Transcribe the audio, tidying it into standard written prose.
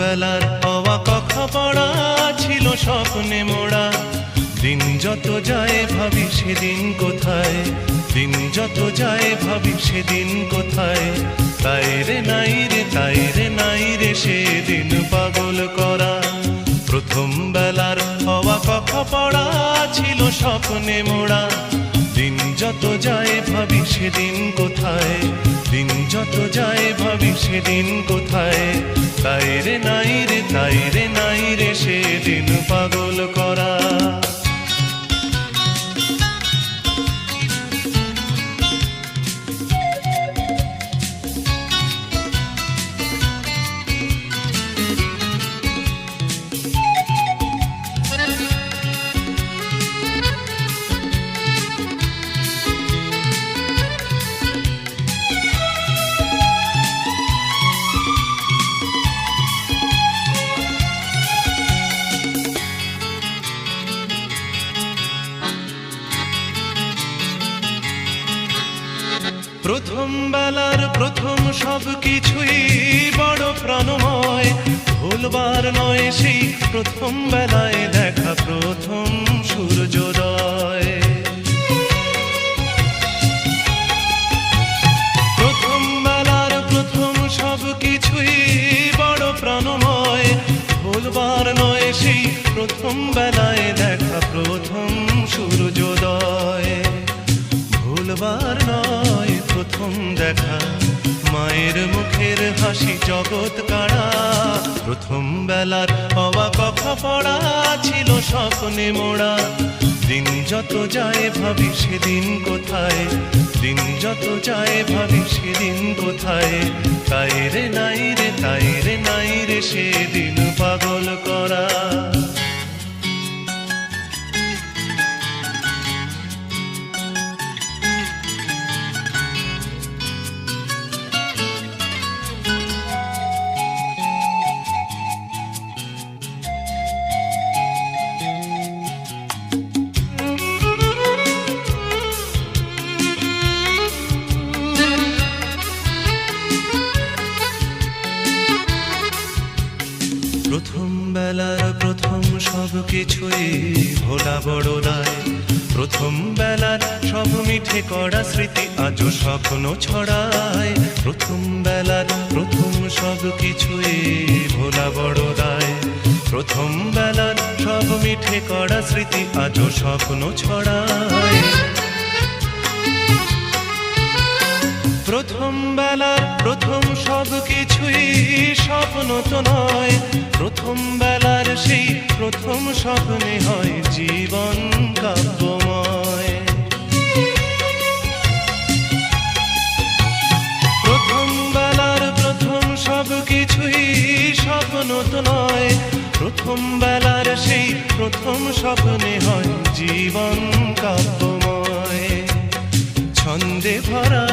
বেলার হওয়া কথা পড়া ছিল স্বপ্নে মোড়া। দিন যত যায় ভাবি সেদিন কোথায়, দিন যত যায় ভাবি সেদিন কোথায়। তাই রে নাই রে, তাই রে নাই রে সেদিন পাগল করা। প্রথম বেলার হওয়া কথা পড়া ছিল স্বপ্নে মোড়া। দিন যত যায় ভাবি সেদিন কোথায়, দিন যত যায় ভাবি সেদিন কোথায়। তাই রে নাই রে, তাই রে নাই রে সেদিন পাগল করা। প্রথম বেলার প্রথম সব কিছুই বড় প্রাণময়। ভুলবার নয় সেই প্রথম বেলায় দেখা প্রথম সূর্যোদয়। প্রথম বেলার প্রথম সব কিছুই বড় প্রাণময়। ভুলবার নয় সেই প্রথম বেলায় দেখা প্রথম সূর্যোদয়। ভুলবার নয় প্রথম দেখা মায়ের মুখের হাসি জগৎ কাড়া। প্রথম বেলার হওয়া কথা পড়া ছিল স্বপ্নে মোড়া। দিন যত যায় ভাবি সেদিন কোথায়, দিন যত যায় ভাবি সেদিন কোথায়। তাই রে নাই রে, তাই রে নাই রে সেদিন পাগল করা। প্রথম বেলার প্রথম সব কিছুই ভোলা বড় দায়। প্রথম বেলার সব মিঠে করা স্মৃতি আজও স্বপ্ন ছড়ায়। প্রথম বেলার প্রথম সব কিছুই ভোলা বড় দায়। প্রথম বেলার সব মিঠে করা স্মৃতি আজও স্বপ্ন ছড়ায়। প্রথম বেলার প্রথম সব কিছুই স্বপ্ন তো নয়। প্রথম বেলার সেই প্রথম স্বপ্নে হয় জীবন কাব্যময়। প্রথম বেলার প্রথম সব কিছুই স্বপ্ন তো নয়। প্রথম বেলার সেই প্রথম স্বপ্নে হয় জীবন কাব্যময়। ছন্দে ভরা